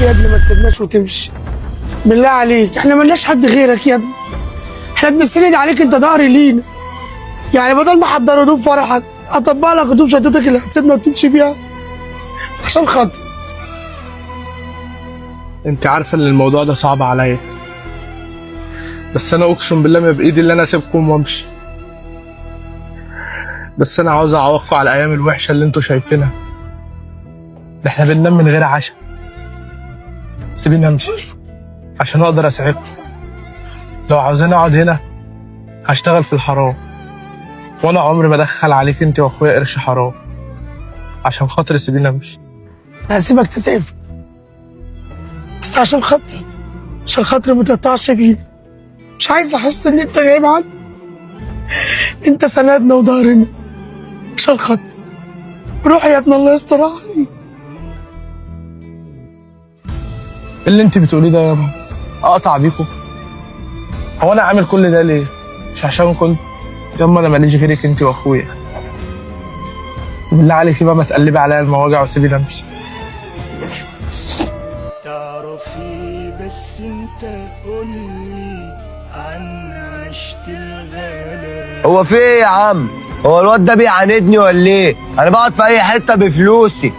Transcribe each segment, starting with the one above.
يا ابني ما تسيبناش وتمشي. بالله عليك احنا مالناش حد غيرك يا ابني. احنا بنستند عليك، انت ظهري لينا. يعني بدل ما احضر هدوم فرحك اطبق لك هدوم شنطتك اللي هتسيبنا وتمشي بيها عشان خاطر. انت عارفه ان الموضوع ده صعب عليا، بس انا اقسم بالله ما بايدي اللي انا اسيبكم وامشي. بس انا عاوز اعوقكم على الايام الوحشه اللي انتوا شايفينها. ده احنا بننام من غير عشاء. سيبيني امشي عشان اقدر اساعدكم. لو عاوزاني اقعد هنا هشتغل في الحرام، وانا عمري ما ادخل عليك انت واخويا قرش حرام. عشان خاطر سيبيني امشي. هسيبك تسافر بس عشان خاطر ما تقطعش بايدي. مش عايز احس ان انت غايب عني. انت سندنا وظهرنا عشان خاطر. روح يا ابن الله يستر عليك. اللي انت بتقوليه ده يابا اقطع بيكم؟ هو انا عامل كل ده ليه؟ مش عشان كنت ياما انا ماليش غيرك انت واخويا. بالله عليكي بقى ما تقلبي عليا المواجع وسيبيني امشي. تعرفي بس انت قولي عن عشت الغلا. هو في ايه يا عم؟ هو الواد ده بيعاندني ولا ايه؟ انا بقعد في اي حته بفلوسي.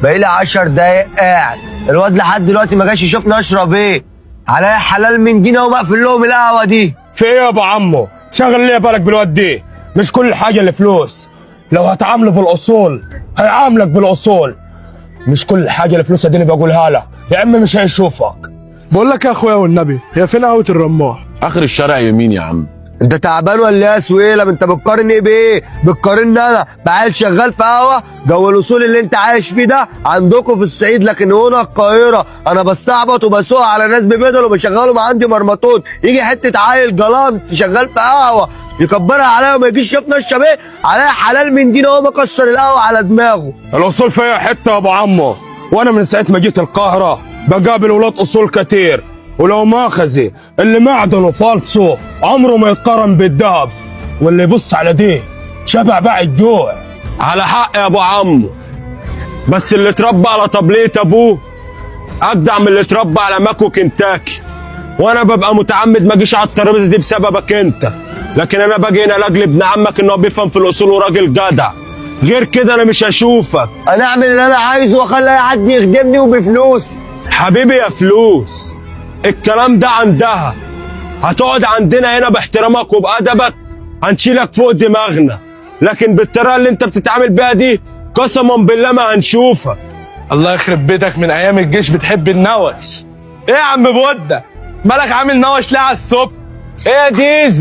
بقالي 10 دقايق قاعد، الواد لحد دلوقتي ما جاش يشوفني اشرب ايه؟ عليا حلال من جنيه ومقفل لهم القهوه دي. في ايه يا ابو عمو؟ شغل ليه بالك بالواد دي؟ مش كل حاجه الفلوس. لو هتعامله بالاصول هيعاملك بالاصول. مش كل حاجه الفلوس اديني بقولها لك، يا اما مش هيشوفك. بقول لك يا اخويا والنبي، هي فين قهوه الرماح؟ اخر الشارع يمين يا عم. انت تعبان ولا ايه يا سويلم؟ انت بتقارن ايه بايه؟ بتقارن انا بعيل شغال في قهوه؟ جو الاصول اللي انت عايش فيه ده عندكم في الصعيد، لكن هنا القاهره انا بستعبط وبسوق على ناس ببدل وبشغلهم عندي مرمطون. يجي حته عيل جلانت شغال في قهوه يكبرها عليا وما يجيش يشوفنا اشرب ايه؟ عليا حلال من دين هو مكسر القهوه على دماغه. الاصول فيها حته يا ابو عمو، وانا من ساعه ما جيت القاهره بقابل ولاد اصول كتير، ولو ماخذي اللي معدنه فالصو عمره ما يتقارن بالذهب، واللي يبص على دي شبع باع الجوع. على حق يا ابو عمو، بس اللي اتربى على طبليه ابوه اجدع من اللي اتربى على ماكو كنتاكي. وانا ببقى متعمد ما اجيش على الترابيزه دي بسببك انت، لكن انا باجي هنا لاجل ابن عمك انه بيفهم في الاصول وراجل جدع. غير كده انا مش هشوفك. انا اعمل اللي انا عايزه واخلي اي حد يخدمني وبفلوسي. حبيبي يا فلوس، الكلام ده عندها. هتقعد عندنا هنا باحترامك وبأدبك هنشيلك فوق دماغنا، لكن بالطريقه اللي انت بتتعامل بيها دي قسما بالله ما هنشوفك. الله يخرب بيتك، من ايام الجيش بتحب النوش. ايه يا عم بودة؟ مالك عامل نوش ليه على الصبح؟ ايه يا ديزي؟